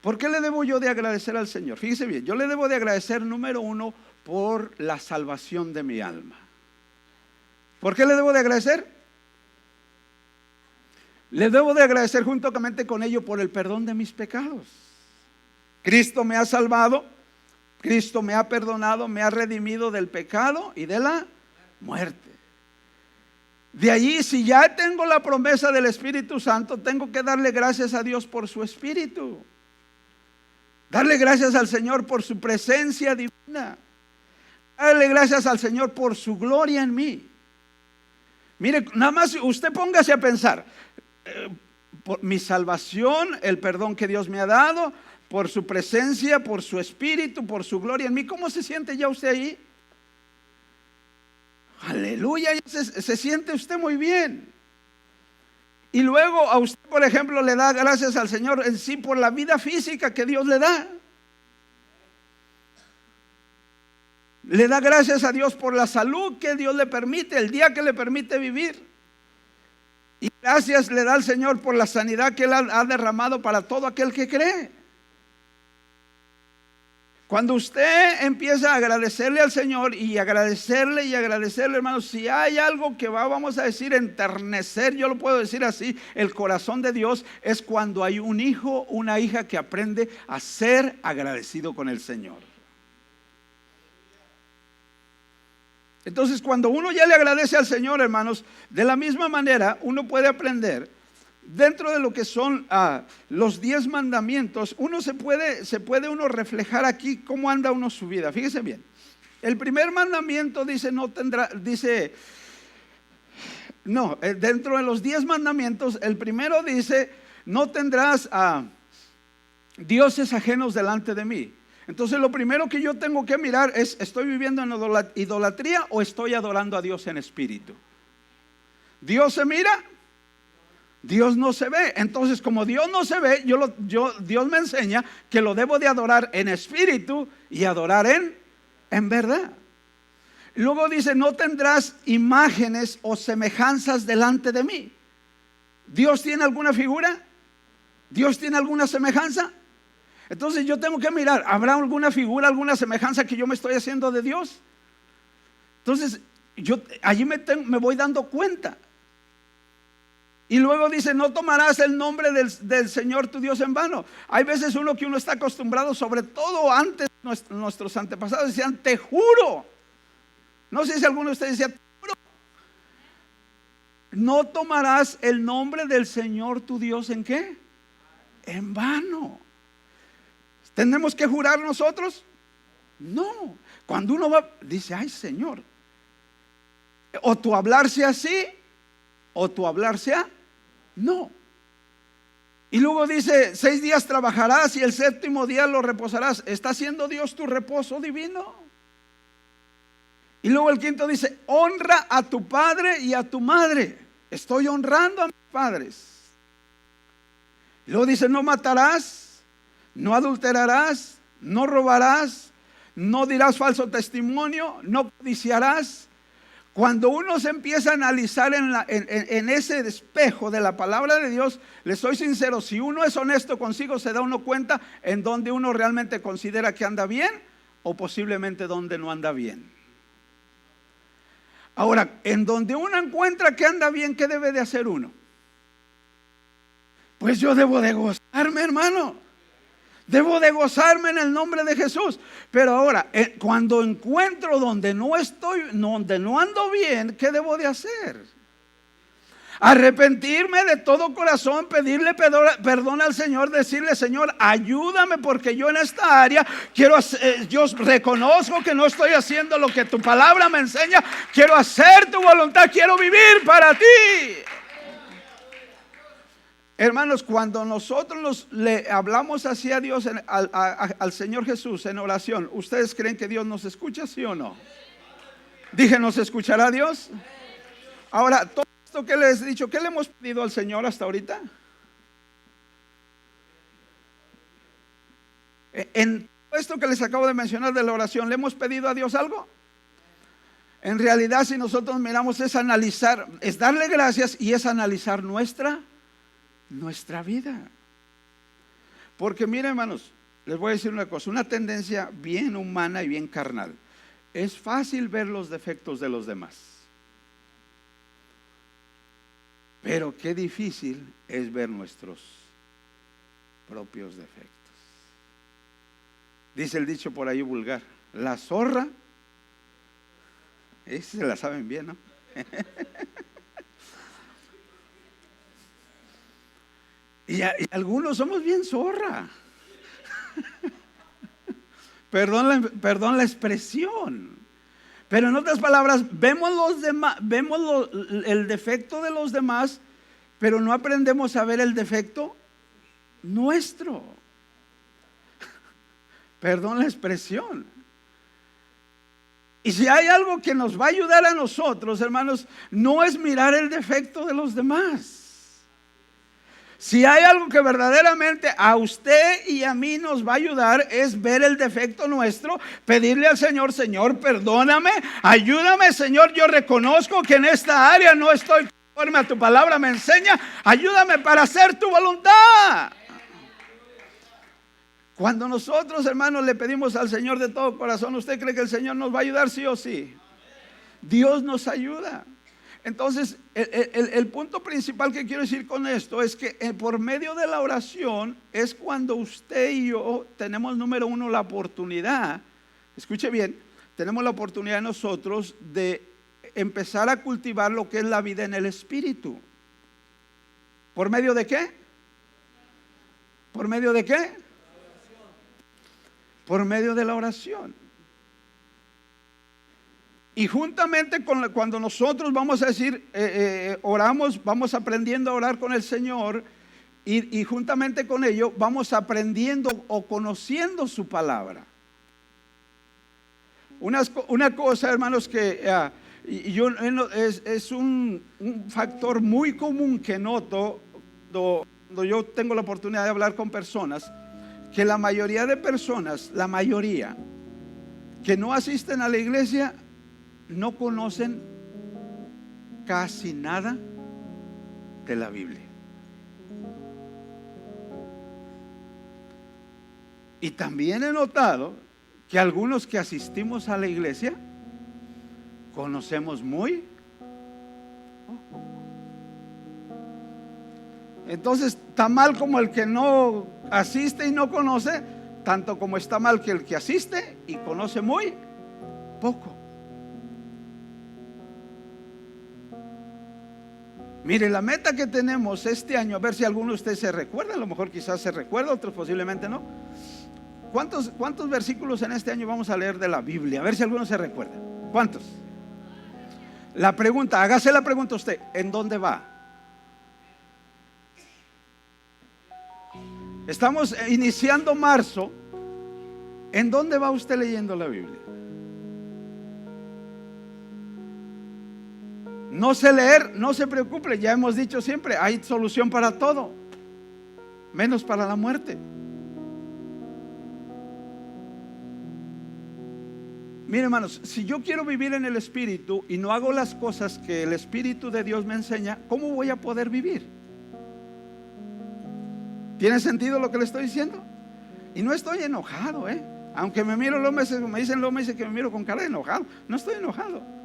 S1: ¿Por qué le debo yo de agradecer al Señor? Fíjese bien, yo le debo de agradecer, número uno, por la salvación de mi alma. ¿Por qué le debo de agradecer? Le debo de agradecer juntamente con ello por el perdón de mis pecados. Cristo me ha salvado, Cristo me ha perdonado, me ha redimido del pecado y de la muerte. De allí, si ya tengo la promesa del Espíritu Santo, tengo que darle gracias a Dios por su Espíritu. Darle gracias al Señor por su presencia divina. Darle gracias al Señor por su gloria en mí. Mire, nada más usted póngase a pensar, por mi salvación, el perdón que Dios me ha dado, por su presencia, por su Espíritu, por su gloria en mí. ¿Cómo se siente ya usted ahí? Aleluya, se siente usted muy bien. Y luego a usted, por ejemplo, le da gracias al Señor en sí por la vida física que Dios le da. Le da gracias a Dios por la salud que Dios le permite, el día que le permite vivir. Y gracias le da al Señor por la sanidad que Él ha derramado para todo aquel que cree. Cuando usted empieza a agradecerle al Señor y agradecerle, hermanos, si hay algo que vamos a decir, enternecer, yo lo puedo decir así, el corazón de Dios, es cuando hay un hijo, una hija que aprende a ser agradecido con el Señor. Entonces, cuando uno ya le agradece al Señor, hermanos, de la misma manera uno puede aprender dentro de lo que son los 10 mandamientos. Uno se puede uno reflejar aquí cómo anda uno su vida. Fíjese bien, el primer mandamiento dice dentro de los 10 mandamientos, el primero dice: no tendrás dioses ajenos delante de mí. Entonces lo primero que yo tengo que mirar es: ¿estoy viviendo en idolatría o estoy adorando a Dios en espíritu? ¿Dios se mira? Dios no se ve. Entonces, como Dios no se ve, Dios me enseña que lo debo de adorar en espíritu y adorar en verdad. Luego dice: no tendrás imágenes o semejanzas delante de mí. ¿Dios tiene alguna figura? ¿Dios tiene alguna semejanza? Entonces yo tengo que mirar, ¿habrá alguna figura, alguna semejanza que yo me estoy haciendo de Dios? Entonces yo allí me voy dando cuenta. Y luego dice: no tomarás el nombre del Señor tu Dios en vano. Hay veces uno está acostumbrado, sobre todo antes nuestros antepasados decían: te juro. No sé si alguno de ustedes decía: te juro. No tomarás el nombre del Señor tu Dios ¿en qué? En vano. ¿Tenemos que jurar nosotros? No. Cuando uno va, dice: ay Señor, o tu hablar sea sí, o tu hablar sea no. Y luego dice: 6 días trabajarás y el 7º día lo reposarás. ¿Está haciendo Dios tu reposo divino? Y luego el 5º dice: honra a tu padre y a tu madre. Estoy honrando a mis padres. Y luego dice: no matarás, no adulterarás, no robarás, no dirás falso testimonio, no codiciarás. Cuando uno se empieza a analizar en ese espejo de la palabra de Dios, le soy sincero, si uno es honesto consigo, se da uno cuenta en donde uno realmente considera que anda bien o posiblemente donde no anda bien. Ahora, en donde uno encuentra que anda bien, ¿qué debe de hacer uno? Pues yo debo de gozarme, hermano. Debo de gozarme en el nombre de Jesús. Pero ahora, cuando encuentro donde no ando bien, ¿qué debo de hacer? Arrepentirme de todo corazón, pedirle perdón al Señor, decirle: Señor, ayúdame, porque yo en esta área yo reconozco que no estoy haciendo lo que tu palabra me enseña. Quiero hacer tu voluntad, quiero vivir para ti. Hermanos, cuando nosotros le hablamos así a Dios, al Señor Jesús en oración, ¿ustedes creen que Dios nos escucha, sí o no? Dije, ¿nos escuchará Dios? Ahora, todo esto que les he dicho, ¿qué le hemos pedido al Señor hasta ahorita? En todo esto que les acabo de mencionar de la oración, ¿le hemos pedido a Dios algo? En realidad, si nosotros miramos, es analizar, es darle gracias y es analizar nuestra vida. Porque miren, hermanos, les voy a decir una cosa, una tendencia bien humana y bien carnal. Es fácil ver los defectos de los demás, pero qué difícil es ver nuestros propios defectos. Dice el dicho por ahí vulgar, la zorra, ese se la saben bien, ¿no? Y algunos somos bien zorra. Perdón la expresión. Pero en otras palabras, vemos los demás, el defecto de los demás, pero no aprendemos a ver el defecto nuestro. Perdón la expresión. Y si hay algo que nos va a ayudar a nosotros, hermanos, no es mirar el defecto de los demás. Si hay algo que verdaderamente a usted y a mí nos va a ayudar, es ver el defecto nuestro, pedirle al Señor, Señor, perdóname, ayúdame, Señor, yo reconozco que en esta área no estoy conforme a tu palabra, me enseña, ayúdame para hacer tu voluntad. Cuando nosotros, hermanos, le pedimos al Señor de todo corazón, ¿usted cree que el Señor nos va a ayudar sí o sí? Dios nos ayuda. Entonces, el punto principal que quiero decir con esto es que por medio de la oración es cuando usted y yo tenemos, número uno, la oportunidad, escuche bien, tenemos la oportunidad nosotros de empezar a cultivar lo que es la vida en el Espíritu. ¿Por medio de qué? ¿Por medio de qué? Por medio de la oración. Y juntamente cuando nosotros vamos a decir, oramos, vamos aprendiendo a orar con el Señor y juntamente con ello vamos aprendiendo o conociendo su palabra. Una cosa, hermanos, que es un factor muy común que noto cuando yo tengo la oportunidad de hablar con personas, que la mayoría de personas, la mayoría que no asisten a la iglesia, no conocen casi nada de la Biblia. Y también he notado que algunos que asistimos a la iglesia conocemos muy poco. Entonces, tan mal como el que no asiste y no conoce, tanto como está mal que el que asiste y conoce muy poco. Mire, la meta que tenemos este año, a ver si alguno de ustedes se recuerda, a lo mejor quizás se recuerda, otros posiblemente no. ¿Cuántos versículos en este año vamos a leer de la Biblia? A ver si alguno se recuerda. ¿Cuántos? La pregunta, hágase la pregunta usted, ¿en dónde va? Estamos iniciando marzo. ¿En dónde va usted leyendo la Biblia? No sé leer, no se preocupe, ya hemos dicho siempre, hay solución para todo, menos para la muerte. Miren, hermanos, si yo quiero vivir en el Espíritu y no hago las cosas que el Espíritu de Dios me enseña, ¿cómo voy a poder vivir? ¿Tiene sentido lo que le estoy diciendo? Y no estoy enojado, aunque me miro, me dice que me miro con cara de enojado. No estoy enojado.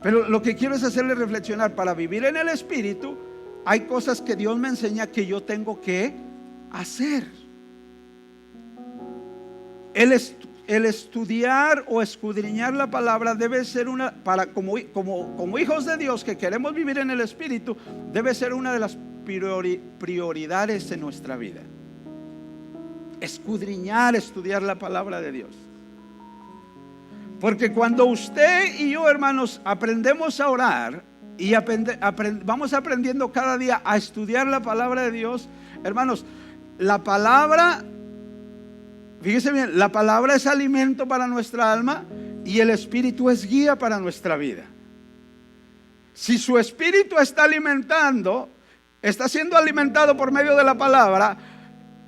S1: Pero lo que quiero es hacerle reflexionar. Para vivir en el Espíritu hay cosas que Dios me enseña que yo tengo que hacer. El estudiar o escudriñar la palabra debe ser como hijos de Dios que queremos vivir en el Espíritu, debe ser una de las prioridades en nuestra vida. Escudriñar, estudiar la palabra de Dios. Porque cuando usted y yo, hermanos, aprendemos a orar, y vamos aprendiendo cada día a estudiar la palabra de Dios. Hermanos, la palabra, fíjese bien, la palabra es alimento para nuestra alma y el espíritu es guía para nuestra vida. Si su espíritu está siendo alimentado por medio de la palabra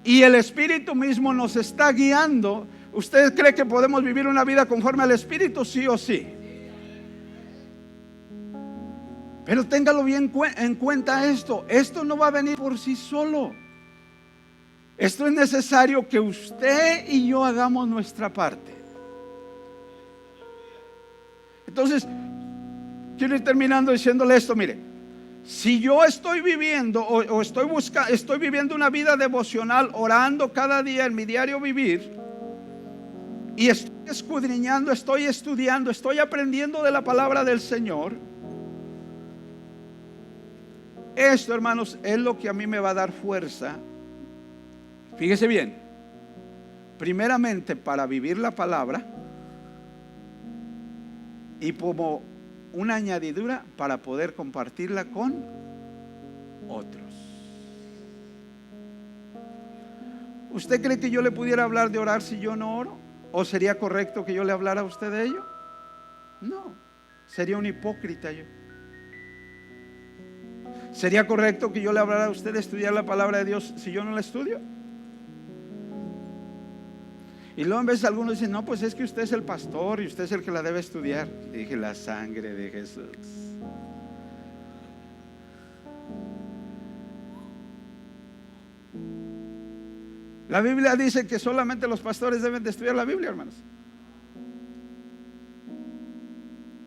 S1: y el espíritu mismo nos está guiando, ¿usted cree que podemos vivir una vida conforme al espíritu? Sí o sí. Pero téngalo bien en cuenta esto no va a venir por sí solo. Esto es necesario que usted y yo hagamos nuestra parte. Entonces, quiero ir terminando diciéndole esto, mire. Si yo estoy viviendo o estoy viviendo una vida devocional, orando cada día en mi diario vivir, y estoy escudriñando, estoy estudiando, estoy aprendiendo de la palabra del Señor, esto, hermanos, es lo que a mí me va a dar fuerza. Fíjese bien, primeramente para vivir la palabra y como una añadidura para poder compartirla con otros. ¿Usted cree que yo le pudiera hablar de orar si yo no oro? ¿O sería correcto que yo le hablara a usted de ello? No, sería un hipócrita yo. ¿Sería correcto que yo le hablara a usted de estudiar la palabra de Dios si yo no la estudio? Y luego en vez algunos dicen, no, pues es que usted es el pastor y usted es el que la debe estudiar. Dije, la sangre de Jesús. La Biblia dice que solamente los pastores deben de estudiar la Biblia, hermanos.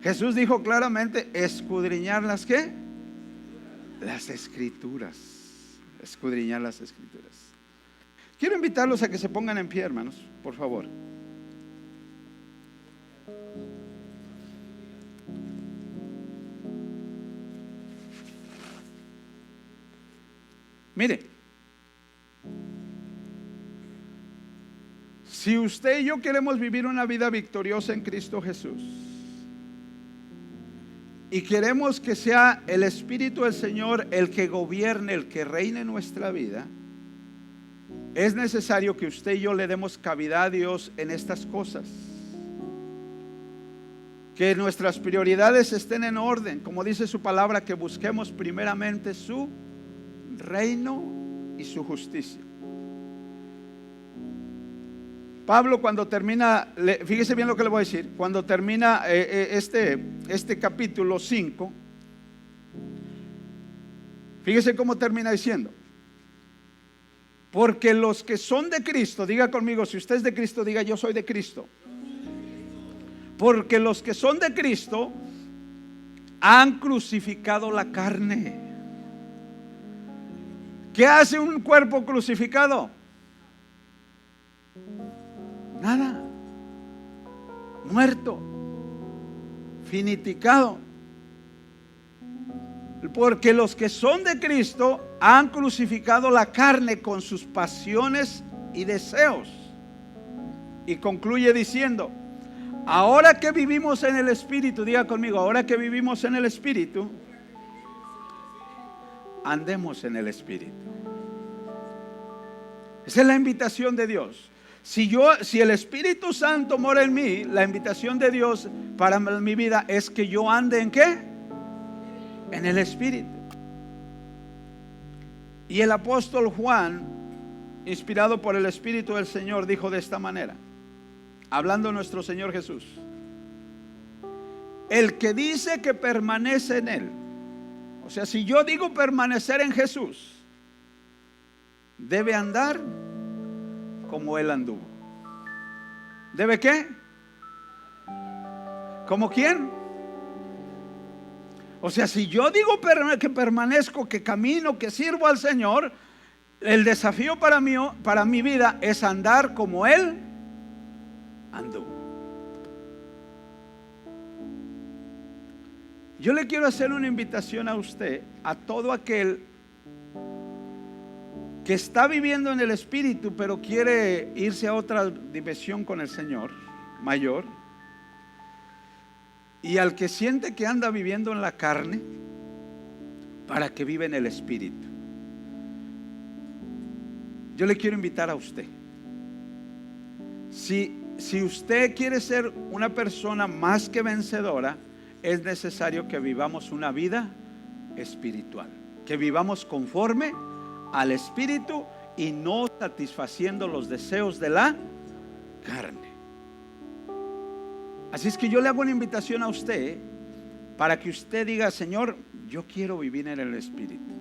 S1: Jesús dijo claramente, escudriñar las ¿qué? Las escrituras. Escudriñar las escrituras. Quiero invitarlos a que se pongan en pie, hermanos, por favor. Mire, si usted y yo queremos vivir una vida victoriosa en Cristo Jesús y queremos que sea el Espíritu del Señor el que gobierne, el que reine nuestra vida, es necesario que usted y yo le demos cavidad a Dios en estas cosas. Que nuestras prioridades estén en orden, como dice su palabra, que busquemos primeramente su reino y su justicia. Pablo, cuando termina, fíjese bien lo que le voy a decir, cuando termina este capítulo 5, fíjese cómo termina diciendo: porque los que son de Cristo, diga conmigo, si usted es de Cristo, diga yo soy de Cristo. Porque los que son de Cristo han crucificado la carne. ¿Qué hace un cuerpo crucificado? Nada. Muerto. Finiticado. Porque los que son de Cristo han crucificado la carne con sus pasiones y deseos. Y concluye diciendo: ahora que vivimos en el Espíritu, diga conmigo, ahora que vivimos en el Espíritu, andemos en el Espíritu. Esa es la invitación de Dios. Si el Espíritu Santo mora en mí, la invitación de Dios para mi vida es que yo ande ¿en qué? En el Espíritu. Y el apóstol Juan, inspirado por el Espíritu del Señor, dijo de esta manera, hablando de nuestro Señor Jesús: el que dice que permanece en Él, o sea, si yo digo permanecer en Jesús, debe andar como Él anduvo. ¿Debe qué? ¿Como quién? O sea, si yo digo que permanezco, que camino, que sirvo al Señor, el desafío para mi vida es andar como Él anduvo. Yo le quiero hacer una invitación a usted, a todo aquel que está viviendo en el Espíritu, pero quiere irse a otra dimensión con el Señor mayor, y al que siente que anda viviendo en la carne, para que viva en el Espíritu. Yo le quiero invitar a usted, si usted quiere ser una persona más que vencedora, es necesario que vivamos una vida espiritual, que vivamos conforme al Espíritu y no satisfaciendo los deseos de la carne. Así es que yo le hago una invitación a usted para que usted diga: Señor, yo quiero vivir en el Espíritu.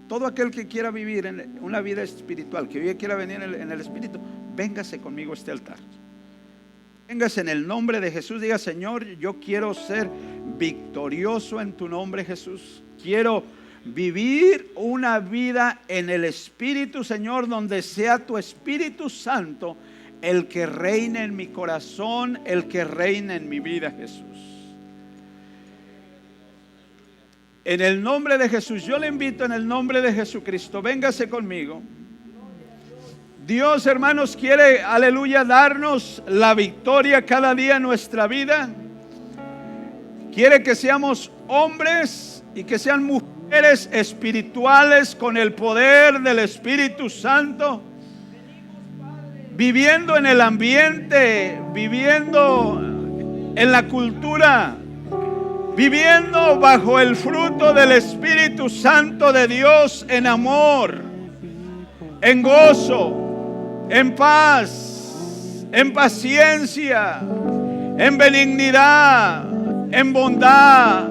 S1: Todo aquel que quiera vivir en una vida espiritual, que hoy quiera venir en el Espíritu, véngase conmigo a este altar. Véngase en el nombre de Jesús. Diga: Señor, yo quiero ser victorioso en tu nombre, Jesús. Quiero vivir una vida en el Espíritu, Señor, donde sea tu Espíritu Santo el que reine en mi corazón, el que reine en mi vida, Jesús. En el nombre de Jesús, yo le invito en el nombre de Jesucristo, véngase conmigo. Dios, hermanos, quiere, aleluya, darnos la victoria cada día en nuestra vida. Quiere que seamos hombres y que sean mujeres espirituales con el poder del Espíritu Santo, viviendo en el ambiente, viviendo en la cultura, viviendo bajo el fruto del Espíritu Santo de Dios, en amor, en gozo, en paz, en paciencia, en benignidad, en bondad,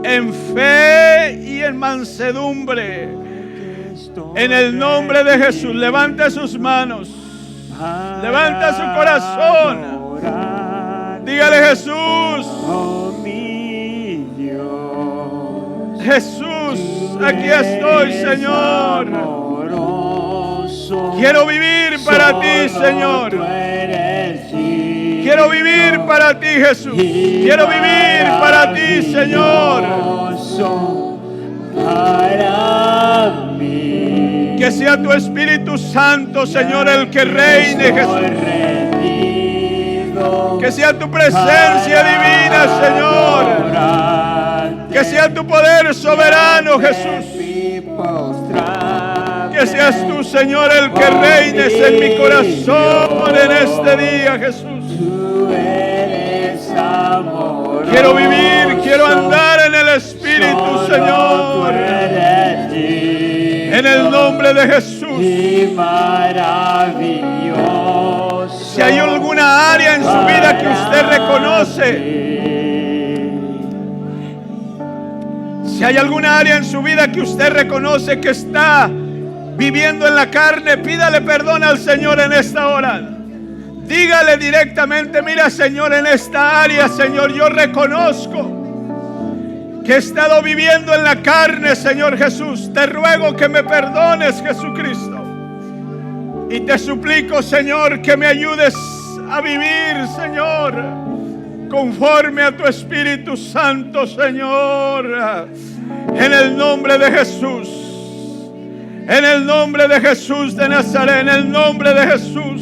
S1: en fe y en mansedumbre. En el nombre de Jesús, levante sus manos, levanta su corazón, dígale: Jesús, Jesús, aquí estoy, Señor. Quiero vivir para ti, Señor. Quiero vivir para ti, Jesús. Quiero vivir para ti, Señor. Que sea tu Espíritu Santo, Señor, el que reine, Jesús. Que sea tu presencia divina, Señor. Que sea tu poder soberano, Jesús. Que seas tú, Señor, el que reines en mi corazón en este día, Jesús. Quiero vivir, quiero andar en el Espíritu, Señor. En el nombre de Jesús. Si hay alguna área en su vida que usted reconoce, si hay alguna área en su vida que usted reconoce que está viviendo en la carne, pídale perdón al Señor en esta hora. Dígale directamente: mira, Señor, en esta área, Señor, yo reconozco que he estado viviendo en la carne, Señor Jesús. Te ruego que me perdones, Jesucristo. Y te suplico, Señor, que me ayudes a vivir, Señor, conforme a tu Espíritu Santo, Señor. En el nombre de Jesús. En el nombre de Jesús de Nazaret. En el nombre de Jesús.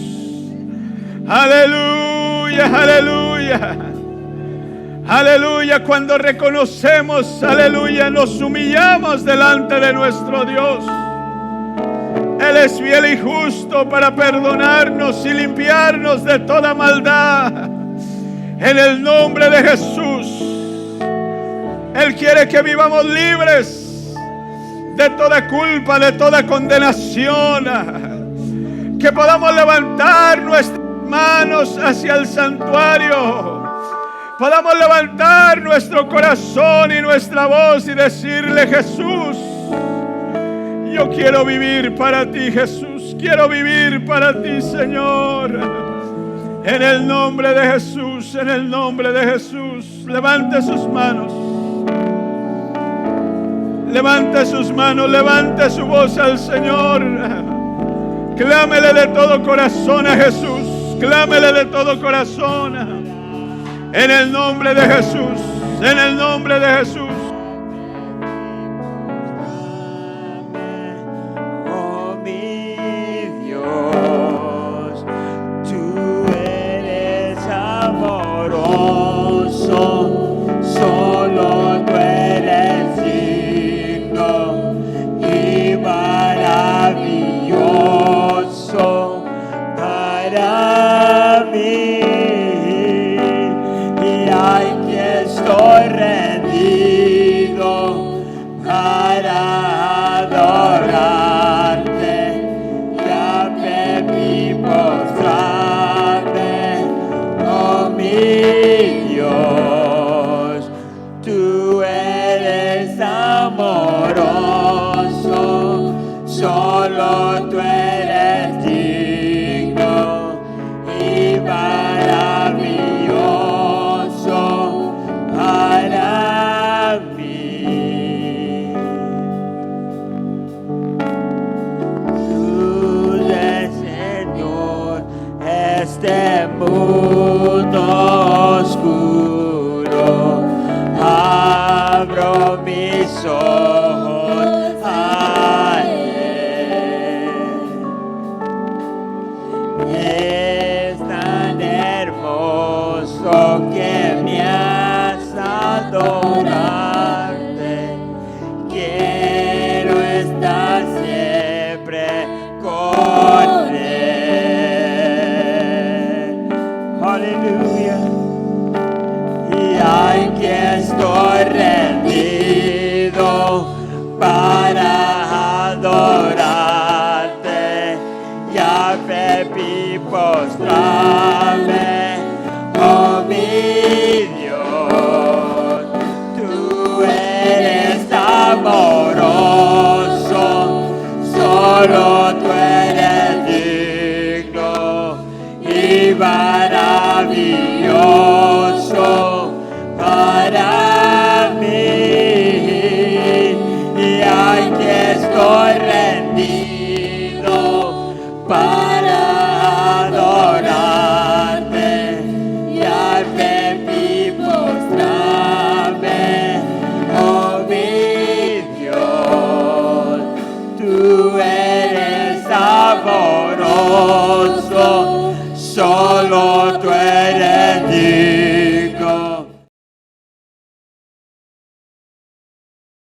S1: Aleluya, aleluya. Aleluya. Cuando reconocemos, aleluya, nos humillamos delante de nuestro Dios. Él es fiel y justo para perdonarnos y limpiarnos de toda maldad. En el nombre de Jesús. Él quiere que vivamos libres de toda culpa, de toda condenación. Que podamos levantar nuestras manos hacia el santuario. Podamos levantar nuestro corazón y nuestra voz y decirle: Jesús, yo quiero vivir para ti, Jesús. Quiero vivir para ti, Señor. En el nombre de Jesús, en el nombre de Jesús. Levante sus manos. Levante sus manos, levante su voz al Señor. Clámele de todo corazón a Jesús. Clámele de todo corazón. En el nombre de Jesús. En el nombre de Jesús.
S2: Oh, mi Dios, tú eres amoroso. Solo tú eres digno. adorarte. Quiero estar siempre con Él. Aleluya. Y